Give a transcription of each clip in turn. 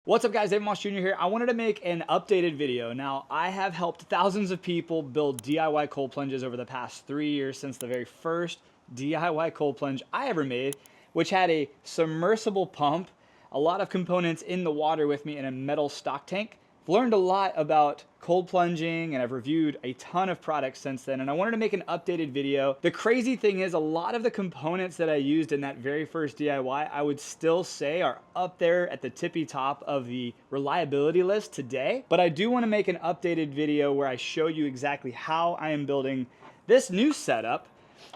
What's up guys, David Moss Jr. here. I wanted to make an updated video. Now, I have helped thousands of people build DIY cold plunges over the past 3 years since the very first DIY cold plunge I ever made, which had a submersible pump, a lot of components in the water with me in a metal stock tank. I've learned a lot about cold plunging and I've reviewed a ton of products since then, and I wanted to make an updated video. The crazy thing is a lot of the components that I used in that very first DIY, I would still say are up there at the tippy top of the reliability list today. But I do want to make an updated video where I show you exactly how I am building this new setup,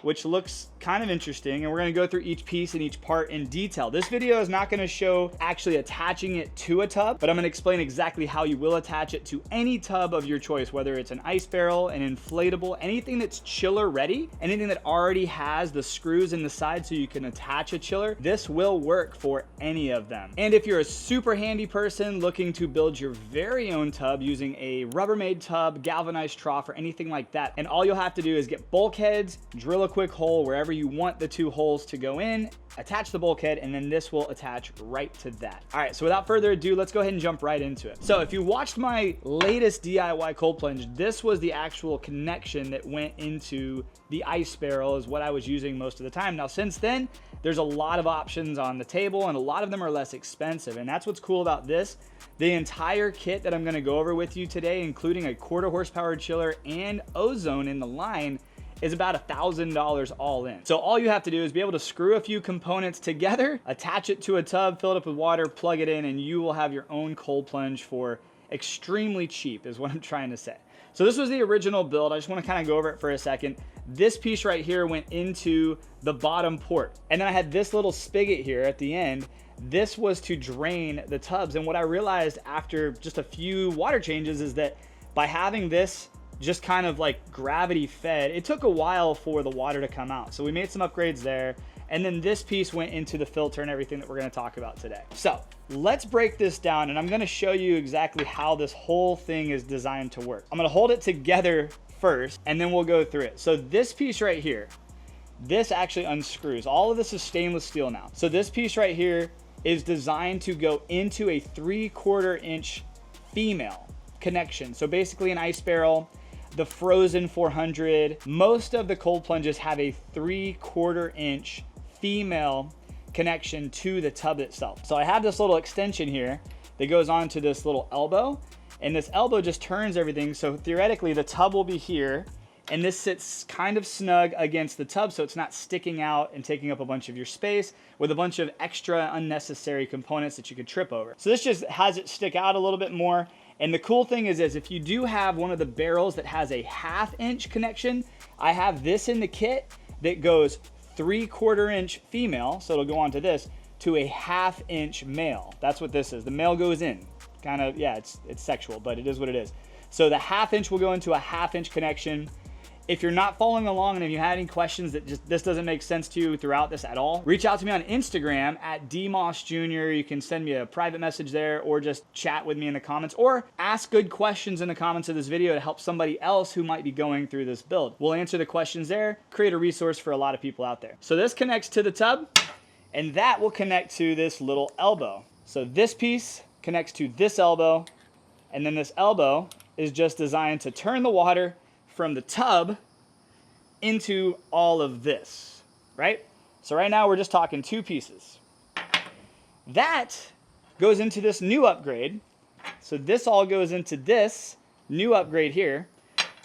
which looks kind of interesting, and we're going to go through each piece and each part in detail. This video is not going to show actually attaching it to a tub, but I'm going to explain exactly how you will attach it to any tub of your choice, whether it's an ice barrel, an inflatable, anything that's chiller ready, anything that already has the screws in the side so you can attach a chiller. This will work for any of them. And if you're a super handy person looking to build your very own tub using a Rubbermaid tub, galvanized trough, or anything like that, and all you'll have to do is get bulkheads, drill a quick hole wherever you want the two holes to go in, attach the bulkhead, and then this will attach right to that. All right, so without further ado, let's go ahead and jump right into it. So if you watched my latest DIY cold plunge, this was the actual connection that went into the ice barrel, is what I was using most of the time. Now, since then, there's a lot of options on the table and a lot of them are less expensive, and that's what's cool about this. The entire kit that I'm gonna go over with you today, including a 1/4 horsepower chiller and Ozone in the line, is about $1,000 all in. So all you have to do is be able to screw a few components together, attach it to a tub, fill it up with water, plug it in, and you will have your own cold plunge for extremely cheap, is what I'm trying to say. So this was the original build. I just want to kind of go over it for a second. This piece right here went into the bottom port. And then I had this little spigot here at the end. This was to drain the tubs. And what I realized after just a few water changes is that by having this just kind of like gravity fed, it took a while for the water to come out. So we made some upgrades there. And then this piece went into the filter and everything that we're going to talk about today. So let's break this down, and I'm going to show you exactly how this whole thing is designed to work. I'm going to hold it together first and then we'll go through it. So this piece right here, this actually unscrews. All of this is stainless steel now. So this piece right here is designed to go into a 3/4 inch female connection. So basically an ice barrel, the Frozen 400, most of the cold plunges have a 3/4 inch female connection to the tub itself. So I have this little extension here that goes on to this little elbow, and this elbow just turns everything. So theoretically the tub will be here, and this sits kind of snug against the tub so it's not sticking out and taking up a bunch of your space with a bunch of extra unnecessary components that you could trip over. So this just has it stick out a little bit more. And the cool thing is if you do have one of the barrels that has a 1/2 inch connection, I have this in the kit that goes 3/4 inch female, so it'll go on to this, to a 1/2 inch male. That's what this is. The male goes in. Kind of, yeah, it's sexual, but it is what it is. So the 1/2 inch will go into a 1/2 inch connection. If you're not following along and if you had any questions that just this doesn't make sense to you throughout this at all, reach out to me on Instagram at dmossjr. You can send me a private message there or just chat with me in the comments, or ask good questions in the comments of this video to help somebody else who might be going through this build. We'll answer the questions there, create a resource for a lot of people out there. So this connects to the tub, and that will connect to this little elbow. So this piece connects to this elbow, and then this elbow is just designed to turn the water from the tub into all of this, right? So right now we're just talking two pieces. That goes into this new upgrade. So this all goes into this new upgrade here.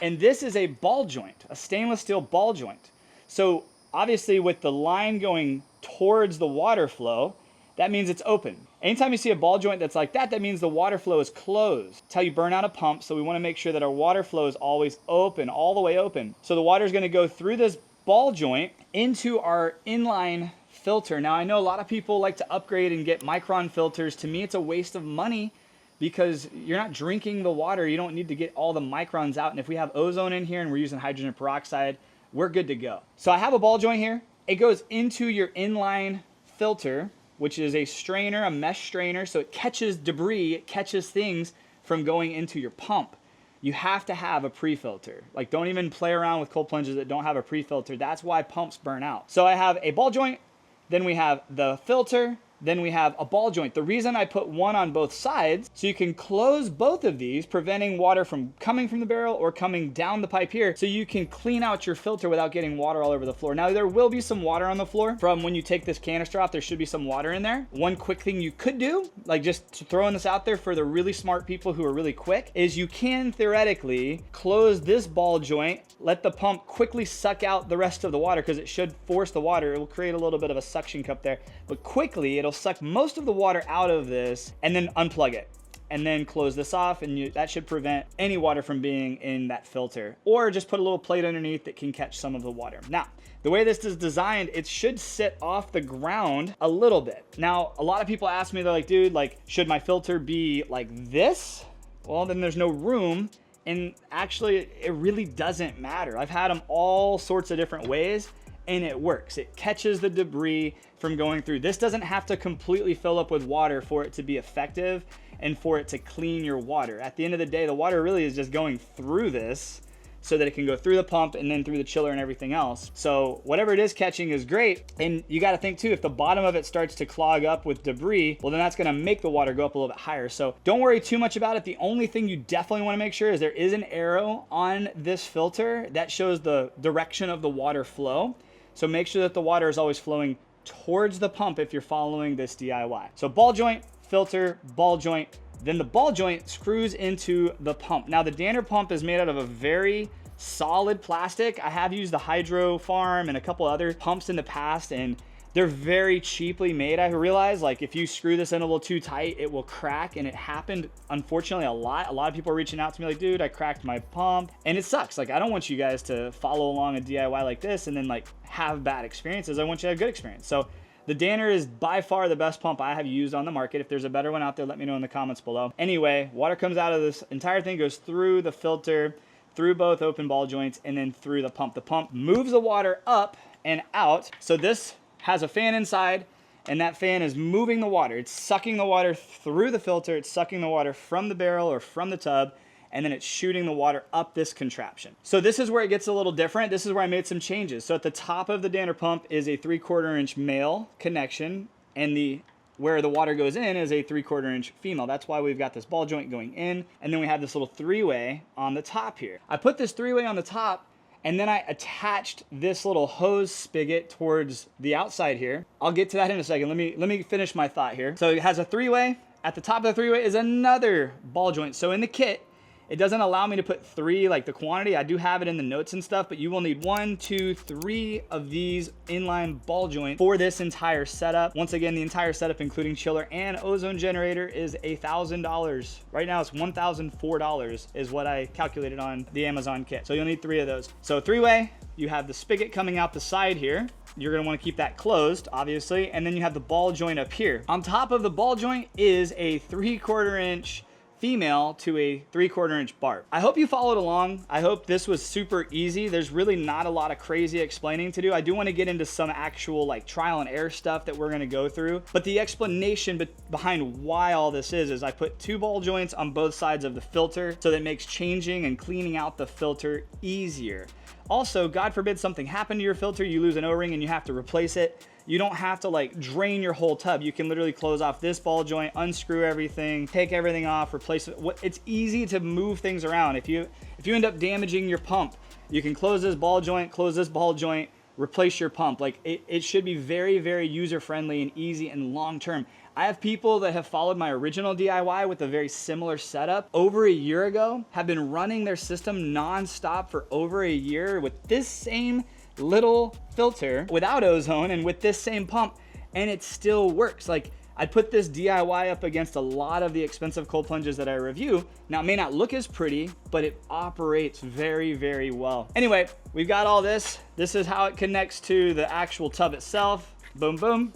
And this is a ball joint, a stainless steel ball joint. So obviously with the line going towards the water flow, that means it's open. Anytime you see a ball joint that's like that, that means the water flow is closed. It's how you burn out a pump, so we wanna make sure that our water flow is always open, all the way open. So the water is gonna go through this ball joint into our inline filter. Now I know a lot of people like to upgrade and get micron filters. To me, it's a waste of money because you're not drinking the water. You don't need to get all the microns out. And if we have ozone in here and we're using hydrogen peroxide, we're good to go. So I have a ball joint here. It goes into your inline filter, which is a strainer, a mesh strainer, so it catches debris, it catches things from going into your pump. You have to have a pre-filter. Like, don't even play around with cold plunges that don't have a pre-filter. That's why pumps burn out. So I have a ball joint, then we have the filter, Then we have a ball joint. The reason I put one on both sides, so you can close both of these, preventing water from coming from the barrel or coming down the pipe here, so you can clean out your filter without getting water all over the floor. Now, there will be some water on the floor from when you take this canister off. There should be some water in there. One quick thing you could do, like just throwing this out there for the really smart people who are really quick, is you can theoretically close this ball joint, let the pump quickly suck out the rest of the water, because it should force the water. It will create a little bit of a suction cup there, but quickly it'll suck most of the water out of this, and then unplug it and then close this off, and that should prevent any water from being in that filter. Or just put a little plate underneath that can catch some of the water. Now, the way this is designed, it should sit off the ground a little bit. Now, a lot of people ask me, they're like, dude, like, should my filter be like this? Well, then there's no room. And actually, it really doesn't matter. I've had them all sorts of different ways, and it works. It catches the debris from going through. This doesn't have to completely fill up with water for it to be effective and for it to clean your water. At the end of the day, the water really is just going through this so that it can go through the pump and then through the chiller and everything else. So whatever it is catching is great. And you got to think too, if the bottom of it starts to clog up with debris, well, then that's going to make the water go up a little bit higher. So don't worry too much about it. The only thing you definitely want to make sure is there is an arrow on this filter that shows the direction of the water flow. So make sure that the water is always flowing towards the pump if you're following this DIY. So ball joint, filter, ball joint, then the ball joint screws into the pump. Now the Danner pump is made out of a very solid plastic. I have used the Hydro Farm and a couple other pumps in the past, and they're very cheaply made. I realize, like, if you screw this in a little too tight, it will crack, and it happened, unfortunately, a lot. A lot of people are reaching out to me like, dude, I cracked my pump, and it sucks. Like, I don't want you guys to follow along a DIY like this and then, like, have bad experiences. I want you to have a good experience. So the Danner is by far the best pump I have used on the market. If there's a better one out there, let me know in the comments below. Anyway, water comes out of this entire thing, goes through the filter, through both open ball joints, and then through the pump. The pump moves the water up and out. So this has a fan inside, and that fan is moving the water. It's sucking the water through the filter. It's sucking the water from the barrel or from the tub, and then it's shooting the water up this contraption. So this is where it gets a little different. This is where I made some changes. So at the top of the Danner pump is a 3/4 inch male connection, and where the water goes in is a 3/4 inch female. That's why we've got this ball joint going in, and then we have this little three-way on the top here. I put this three-way on the top, and then I attached this little hose spigot towards the outside here. I'll get to that in a second. Let me finish my thought here. So it has a three-way. At the top of the three-way is another ball joint. So in the kit, it doesn't allow me to put 3, like the quantity. I do have it in the notes and stuff, but you will need 1, 2, 3 of these inline ball joints for this entire setup. Once again, the entire setup, including chiller and ozone generator, is $1,000. Right now it's $1,004 is what I calculated on the Amazon kit. So you'll need 3 of those. So three-way, you have the spigot coming out the side here. You're gonna wanna keep that closed, obviously. And then you have the ball joint up here. On top of the ball joint is a 3/4 inch female to a 3/4 inch barb. I hope you followed along. I hope this was super easy. There's really not a lot of crazy explaining to do. I do want to get into some actual like trial and error stuff that we're going to go through, but the explanation behind why all this is I put 2 ball joints on both sides of the filter, so that makes changing and cleaning out the filter easier. Also, God forbid something happened to your filter, you lose an O-ring and you have to replace it. You don't have to like drain your whole tub. You can literally close off this ball joint, unscrew everything, take everything off, replace it. It's easy to move things around. If you end up damaging your pump, you can close this ball joint, replace your pump. Like it should be very, very user-friendly and easy and long-term. I have people that have followed my original DIY with a very similar setup over a year ago, have been running their system non-stop for over a year with this same little filter without ozone and with this same pump, and it still works. Like, I put this DIY up against a lot of the expensive cold plunges that I review. Now, it may not look as pretty, but it operates very, very well. Anyway, we've got all this. This is how it connects to the actual tub itself. Boom, boom.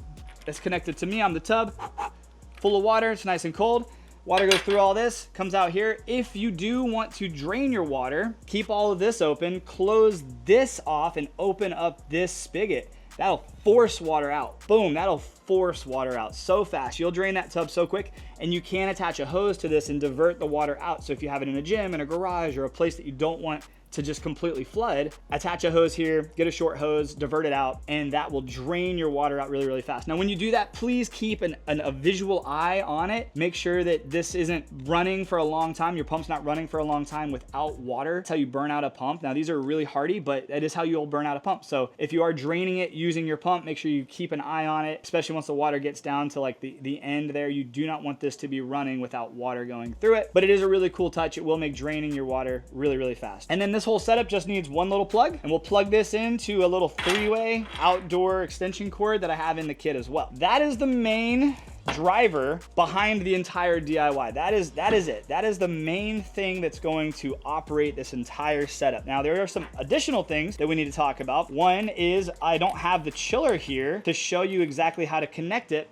It's connected to me. I'm the tub, full of water. It's nice and cold. Water goes through all this, comes out here. If you do want to drain your water, keep all of this open, close this off, and open up this spigot. That'll force water out. Boom, that'll force water out so fast. You'll drain that tub so quick, and you can attach a hose to this and divert the water out. So if you have it in a gym, in a garage, or a place that you don't want to just completely flood, attach a hose here, get a short hose, divert it out, and that will drain your water out really, really fast. Now, when you do that, please keep a visual eye on it. Make sure that this isn't running for a long time. Your pump's not running for a long time without water. That's how you burn out a pump. Now, these are really hardy, but that is how you'll burn out a pump. So if you are draining it using your pump, make sure you keep an eye on it, especially once the water gets down to like the end there. You do not want this to be running without water going through it, but it is a really cool touch. It will make draining your water really, really fast. And then this whole setup just needs one little plug, and we'll plug this into a little 3-way outdoor extension cord that I have in the kit as well. That is the main driver behind the entire DIY. That is it. That is the main thing that's going to operate this entire setup. Now, there are some additional things that we need to talk about. One is I don't have the chiller here to show you exactly how to connect it,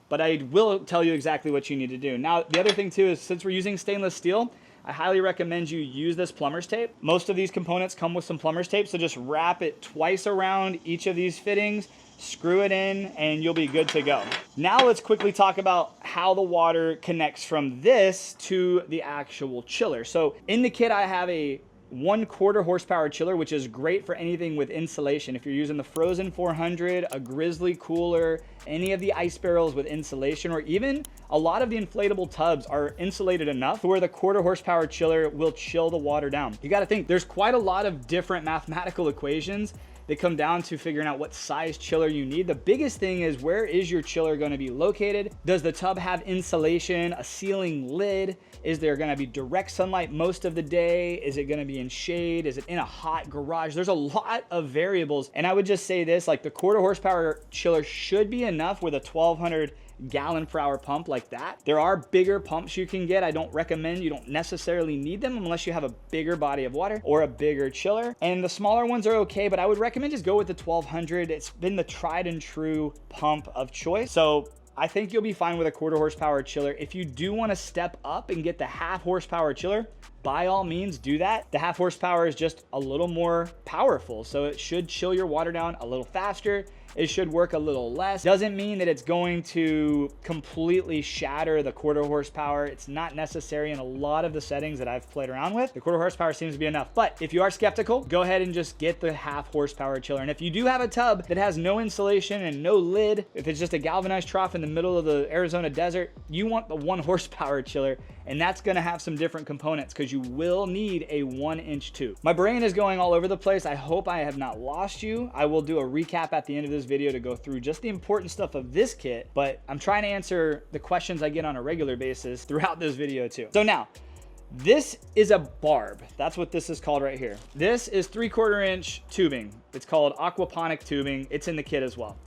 but I will tell you exactly what you need to do. Now, the other thing too is, since we're using stainless steel, I highly recommend you use this plumber's tape. Most of these components come with some plumber's tape, so just wrap it twice around each of these fittings, screw it in, and you'll be good to go. Now let's quickly talk about how the water connects from this to the actual chiller. So in the kit, I have a 1/4 horsepower chiller, which is great for anything with insulation. If you're using the Frozen 400, a Grizzly cooler, any of the ice barrels with insulation, or even a lot of the inflatable tubs are insulated enough to where the 1/4 horsepower chiller will chill the water down. You got to think there's quite a lot of different mathematical equations that come down to figuring out what size chiller you need. The biggest thing is, where is your chiller going to be located? Does the tub have insulation, a ceiling lid? Is there going to be direct sunlight most of the day? Is it going to be in shade? Is it in a hot garage? There's a lot of variables. And I would just say this, like the 1/4 horsepower chiller should be enough with a 1200 gallon per hour pump like that. There are bigger pumps you can get. I don't recommend, you don't necessarily need them unless you have a bigger body of water or a bigger chiller. And the smaller ones are okay, but I would recommend just go with the 1200. It's been the tried and true pump of choice. So I think you'll be fine with a 1/4 horsepower chiller. If you do want to step up and get the 1/2 horsepower chiller, by all means do that. The 1/2 horsepower is just a little more powerful, so it should chill your water down a little faster. It should work a little less. Doesn't mean that it's going to completely shatter the 1/4 horsepower. It's not necessary in a lot of the settings that I've played around with. The 1/4 horsepower seems to be enough. But if you are skeptical, go ahead and just get the 1/2 horsepower chiller. And if you do have a tub that has no insulation and no lid, if it's just a galvanized trough in the middle of the Arizona desert, you want the 1 horsepower chiller. And that's gonna have some different components because you will need a 1-inch tube. My brain is going all over the place. I hope I have not lost you. I will do a recap at the end of this video to go through just the important stuff of this kit, but I'm trying to answer the questions I get on a regular basis throughout this video too. So now, this is a barb. That's what this is called right here. This is 3/4 inch tubing. It's called aquaponic tubing. It's in the kit as well.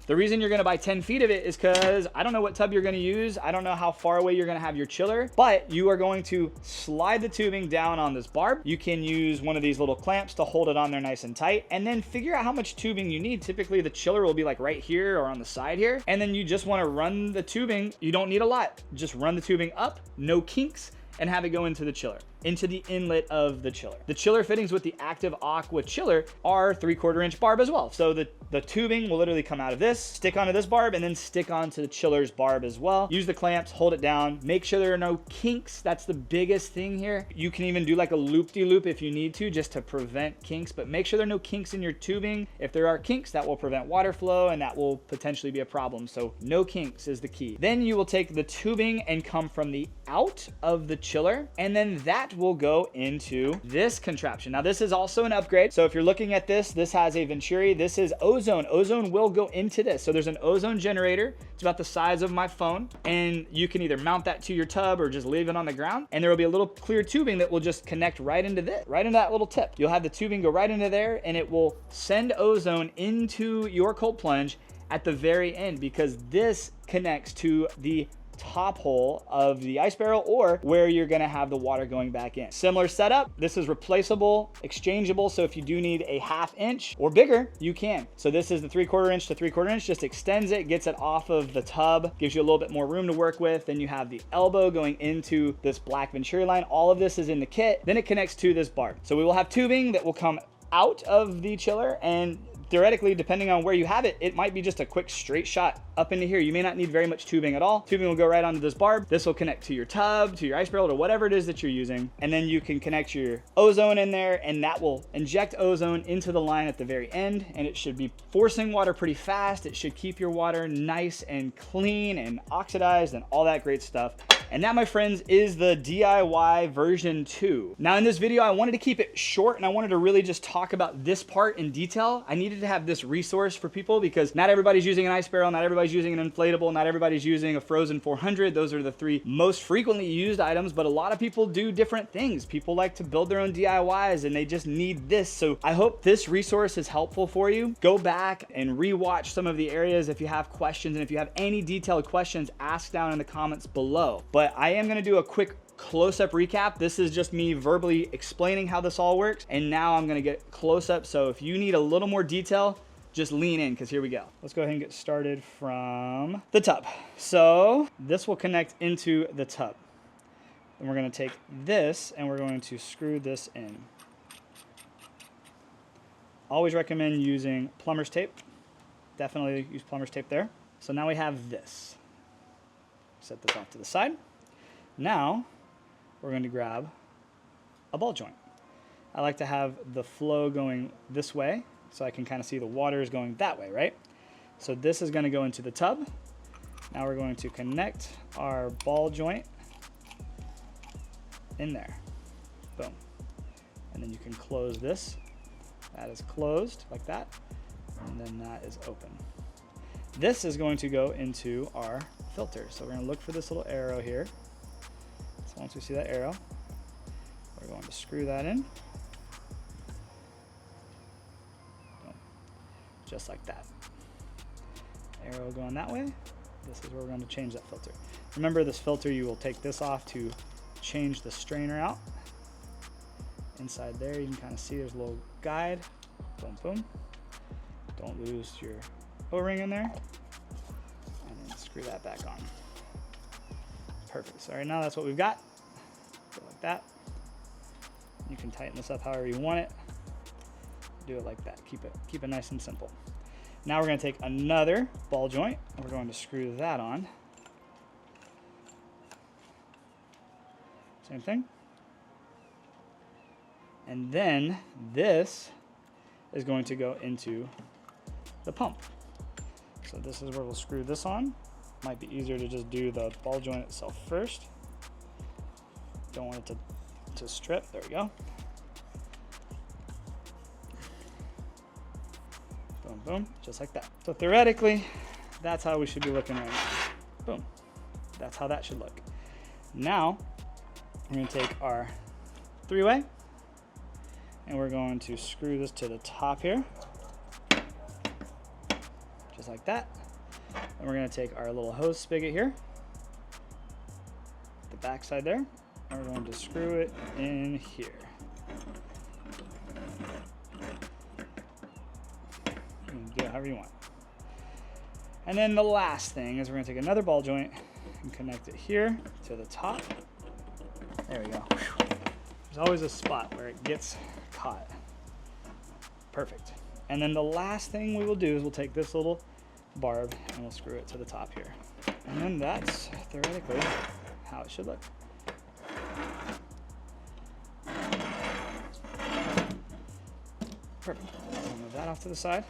The reason you're gonna buy 10 feet of it is because I don't know what tub you're gonna use. I don't know how far away you're gonna have your chiller, but you are going to slide the tubing down on this barb. You can use one of these little clamps to hold it on there nice and tight, and then figure out how much tubing you need. Typically the chiller will be like right here or on the side here. And then you just wanna run the tubing. You don't need a lot. Just run the tubing up, no kinks, and have it go into the chiller, into the inlet of the chiller. The chiller fittings with the Active Aqua chiller are 3/4 inch barb as well. So the tubing will literally come out of this, stick onto this barb, and then stick onto the chiller's barb as well. Use the clamps, hold it down, make sure there are no kinks. That's the biggest thing here. You can even do like a loop-de-loop if you need to, just to prevent kinks, but make sure there are no kinks in your tubing. If there are kinks, that will prevent water flow and that will potentially be a problem. So no kinks is the key. Then you will take the tubing and come from the out of the chiller, and then that will go into this contraption. Now this is also an upgrade. So if you're looking at this, this has a Venturi, this is Ozone. Ozone will go into this. So there's an Ozone generator. It's about the size of my phone, and you can either mount that to your tub or just leave it on the ground. And there will be a little clear tubing that will just connect right into this, right into that little tip. You'll have the tubing go right into there, and it will send Ozone into your cold plunge at the very end, because this connects to the top hole of the ice barrel or where you're gonna have the water going back in. Similar setup. This is replaceable, exchangeable, so if you do need a 1/2 inch or bigger, you can. So this is the 3/4 inch to 3/4 inch, just extends it, gets it off of the tub, gives you a little bit more room to work with. Then you have the elbow going into this black Venturi line. All of this is in the kit. Then it connects to this barb. So we will have tubing that will come out of the chiller, and theoretically, depending on where you have it, it might be just a quick straight shot up into here. You may not need very much tubing at all. Tubing will go right onto this barb. This will connect to your tub, to your ice barrel, to whatever it is that you're using. And then you can connect your ozone in there, and that will inject ozone into the line at the very end. And it should be forcing water pretty fast. It should keep your water nice and clean and oxidized and all that great stuff. And that, my friends, is the DIY version 2. Now in this video, I wanted to keep it short and I wanted to really just talk about this part in detail. I needed to have this resource for people because not everybody's using an ice barrel, not everybody's using an inflatable, not everybody's using a frozen 400. Those are the 3 most frequently used items, but a lot of people do different things. People like to build their own DIYs and they just need this. So I hope this resource is helpful for you. Go back and rewatch some of the areas if you have questions, and if you have any detailed questions, ask down in the comments below. But I am gonna do a quick close-up recap. This is just me verbally explaining how this all works, and now I'm gonna get close-up. So if you need a little more detail, just lean in, because here we go. Let's go ahead and get started from the tub. So this will connect into the tub. Then we're gonna take this and we're going to screw this in. Always recommend using plumber's tape. Definitely use plumber's tape there. So now we have this. Set this off to the side. Now we're going to grab a ball joint. I like to have the flow going this way so I can kind of see the water is going that way, right? So this is going to go into the tub. Now we're going to connect our ball joint in there. Boom. And then you can close this. That is closed like that. And then that is open. This is going to go into our filter. So we're going to look for this little arrow here. So once we see that arrow, we're going to screw that in. Boom. Just like that. Arrow going that way. This is where we're going to change that filter. Remember, this filter, you will take this off to change the strainer out. Inside there, you can kind of see there's a little guide. Boom, boom. Don't lose your O-ring in there. And then screw that back on. Perfect. So right now that's what we've got. Go like that. You can tighten this up however you want it. Do it like that. Keep it nice and simple. Now we're going to take another ball joint and we're going to screw that on. Same thing. And then this is going to go into the pump. So this is where we'll screw this on. Might be easier to just do the ball joint itself first. Don't want it to strip. There we go. Boom, boom, just like that. So theoretically, that's how we should be looking right now. Boom. That's how that should look. Now, we're going to take our 3-way and we're going to screw this to the top here. Just like that. And we're going to take our little hose spigot here, the back side there, and we're going to screw it in here. You can do it however you want. And then the last thing is we're going to take another ball joint and connect it here to the top. There we go. There's always a spot where it gets caught. Perfect. And then the last thing we will do is we'll take this little barb and we'll screw it to the top here. And then that's theoretically how it should look. Perfect. We'll move that off to the side.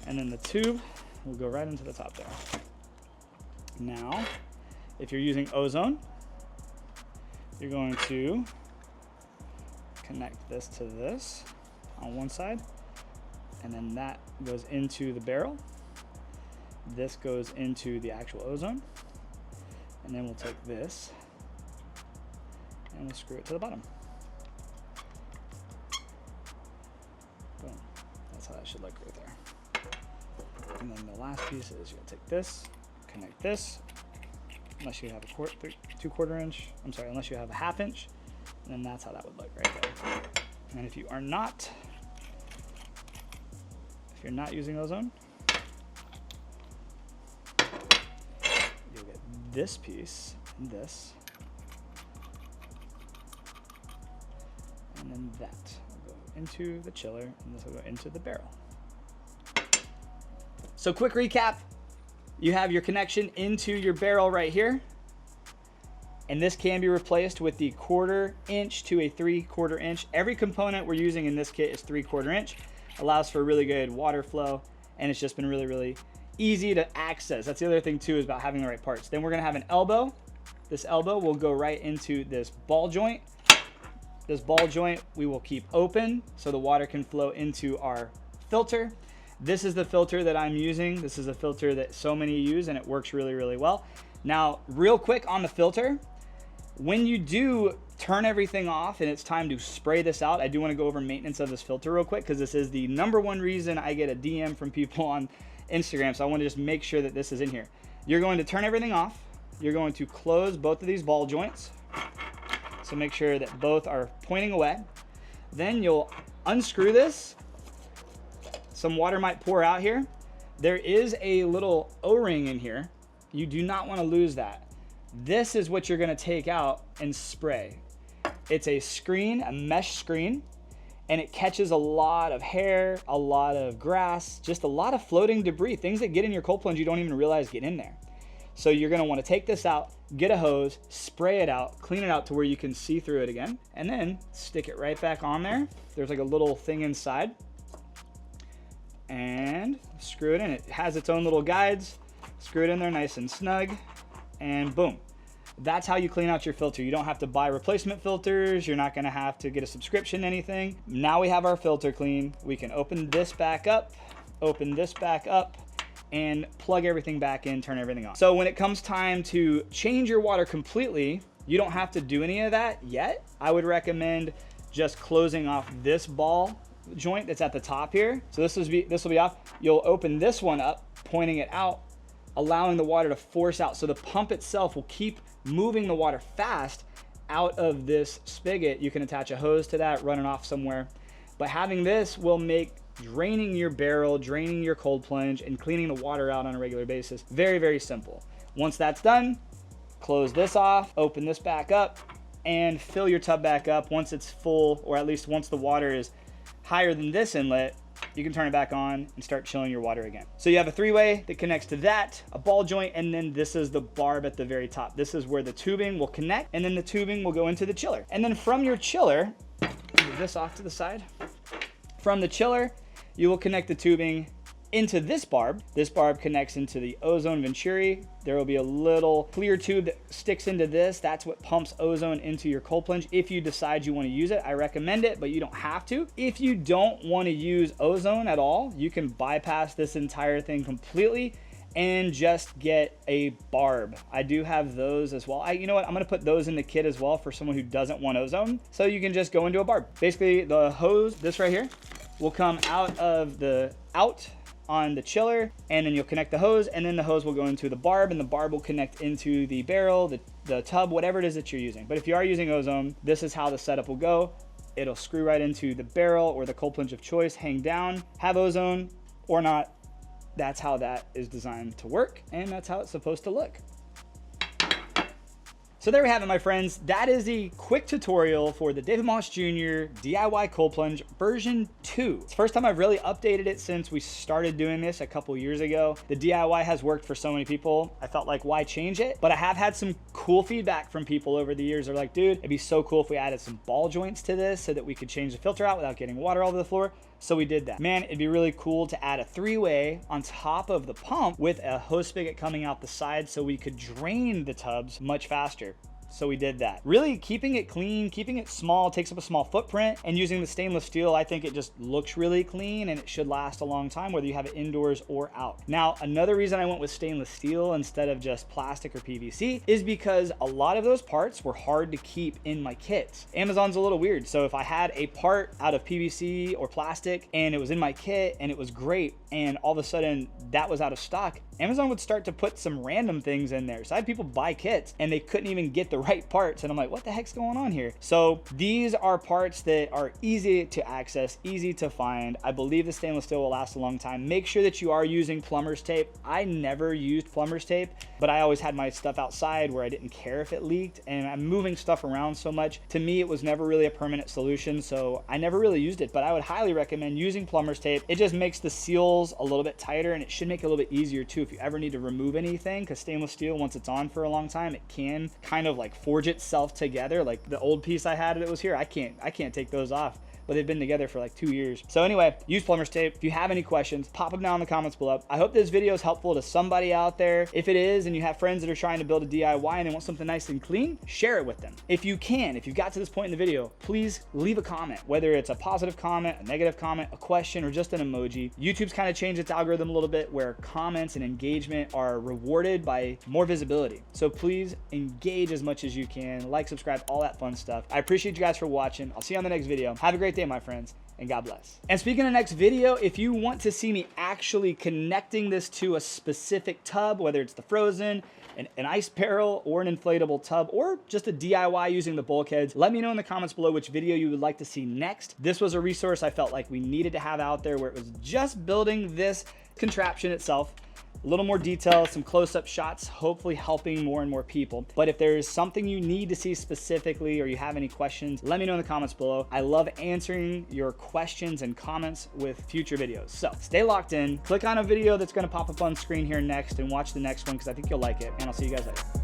And then the tube will go right into the top there. Now, if you're using Ozone, you're going to connect this to this on one side, and then that goes into the barrel. This goes into the actual Ozone, and then we'll take this and we'll screw it to the bottom. Boom. That's how that should look right there. And then the last piece is you'll take this, connect this, unless you have a 2/4 inch, I'm sorry, unless you have a 1/2 inch, and then that's how that would look right there. And if you're not using Ozone, you'll get this piece and this, and then that will go into the chiller, and this will go into the barrel. So quick recap, you have your connection into your barrel right here. And this can be replaced with the 1/4 inch to a 3/4 inch. Every component we're using in this kit is 3/4 inch. Allows for really good water flow, and it's just been really, really easy to access. That's the other thing too, is about having the right parts. Then we're gonna have an elbow. This elbow will go right into this ball joint. This ball joint we will keep open so the water can flow into our filter. This is the filter that I'm using. This is a filter that so many use, and it works really, really well. Now, real quick on the filter, when you do turn everything off and it's time to spray this out, I do want to go over maintenance of this filter real quick, because this is the #1 reason I get a DM from people on Instagram. So I want to just make sure that this is in here. You're going to turn everything off. You're going to close both of these ball joints. So make sure that both are pointing away. Then you'll unscrew this. Some water might pour out here. There is a little O-ring in here. You do not want to lose that. This is what you're going to take out and spray. It's a screen, a mesh screen, and it catches a lot of hair, a lot of grass, just a lot of floating debris, things that get in your cold plunge you don't even realize get in there. So you're going to want to take this out, get a hose, spray it out, clean it out to where you can see through it again, and then stick it right back on there. There's like a little thing inside, and screw it in. It has its own little guides. Screw it in there nice and snug, and boom. That's how you clean out your filter. You don't have to buy replacement filters. You're not gonna have to get a subscription, anything. Now we have our filter clean. We can open this back up, and plug everything back in, turn everything on. So when it comes time to change your water completely, you don't have to do any of that yet. I would recommend just closing off this ball joint that's at the top here. So this will be off. You'll open this one up, pointing it out, allowing the water to force out. So the pump itself will keep moving the water fast out of this spigot. You can attach a hose to that, run it off somewhere. But having this will make draining your barrel, draining your cold plunge, and cleaning the water out on a regular basis very, very simple. Once that's done, close this off, open this back up, and fill your tub back up. Once it's full, or at least once the water is higher than this inlet, you can turn it back on and start chilling your water again. So you have a 3-way that connects to that, a ball joint, and then this is the barb at the very top. This is where the tubing will connect, and then the tubing will go into the chiller. And then from your chiller, move this off to the side. From the chiller, you will connect the tubing into this barb. This barb connects into the Ozone Venturi. There will be a little clear tube that sticks into this. That's what pumps ozone into your cold plunge. If you decide you want to use it, I recommend it, but you don't have to. If you don't want to use ozone at all, you can bypass this entire thing completely and just get a barb. I do have those as well. You know what? I'm going to put those in the kit as well for someone who doesn't want ozone. So you can just go into a barb. Basically, the hose, this right here, will come out on the chiller, and then you'll connect the hose, and then the hose will go into the barb, and the barb will connect into the barrel, the tub, whatever it is that you're using. But if you are using ozone, this is how the setup will go. It'll screw right into the barrel or the cold plunge of choice, hang down, have ozone or not. That's how that is designed to work, and that's how it's supposed to look. So there we have it, my friends. That is the quick tutorial for the David Moss Jr. DIY Cold Plunge version 2. It's the first time I've really updated it since we started doing this a couple years ago. The DIY has worked for so many people. I felt like, why change it? But I have had some cool feedback from people over the years. They're like, dude, it'd be so cool if we added some ball joints to this so that we could change the filter out without getting water all over the floor. So we did that. Man, it'd be really cool to add a 3-way on top of the pump with a hose spigot coming out the side so we could drain the tubs much faster. So we did that. Really keeping it clean, keeping it small, takes up a small footprint, and using the stainless steel, I think it just looks really clean and it should last a long time, whether you have it indoors or out. Now, another reason I went with stainless steel instead of just plastic or PVC is because a lot of those parts were hard to keep in my kits. Amazon's a little weird. So if I had a part out of PVC or plastic and it was in my kit and it was great, and all of a sudden that was out of stock, Amazon would start to put some random things in there. So I had people buy kits and they couldn't even get the the right parts, and I'm like, what the heck's going on here? So these are parts that are easy to access, easy to find. I believe the stainless steel will last a long time. Make sure that you are using plumber's tape. I never used plumber's tape, but I always had my stuff outside where I didn't care if it leaked, and I'm moving stuff around so much. To me, it was never really a permanent solution, so I never really used it, but I would highly recommend using plumber's tape. It just makes the seals a little bit tighter, and it should make it a little bit easier too if you ever need to remove anything, because stainless steel, once it's on for a long time, it can kind of like forge itself together. Like the old piece I had that was here, I can't take those off, but they've been together for like 2 years. So anyway, use plumber's tape. If you have any questions, pop them down in the comments below. I hope this video is helpful to somebody out there. If it is, and you have friends that are trying to build a DIY and they want something nice and clean, share it with them. If you got to this point in the video, please leave a comment, whether it's a positive comment, a negative comment, a question, or just an emoji. YouTube's kind of changed its algorithm a little bit where comments and engagement are rewarded by more visibility. So please engage as much as you can, like, subscribe, all that fun stuff. I appreciate you guys for watching. I'll see you on the next video. Have a great day, my friends, and God bless. And speaking of next video, if you want to see me actually connecting this to a specific tub, whether it's the Frozen, an ice barrel, or an inflatable tub, or just a DIY using the bulkheads, let me know in the comments below which video you would like to see next. This was a resource I felt like we needed to have out there, where it was just building this contraption itself. A little more detail, some close-up shots, hopefully helping more and more people. But if there's something you need to see specifically, or you have any questions, let me know in the comments below. I love answering your questions and comments with future videos. So stay locked in, click on a video that's gonna pop up on screen here next, and watch the next one, because I think you'll like it, and I'll see you guys later.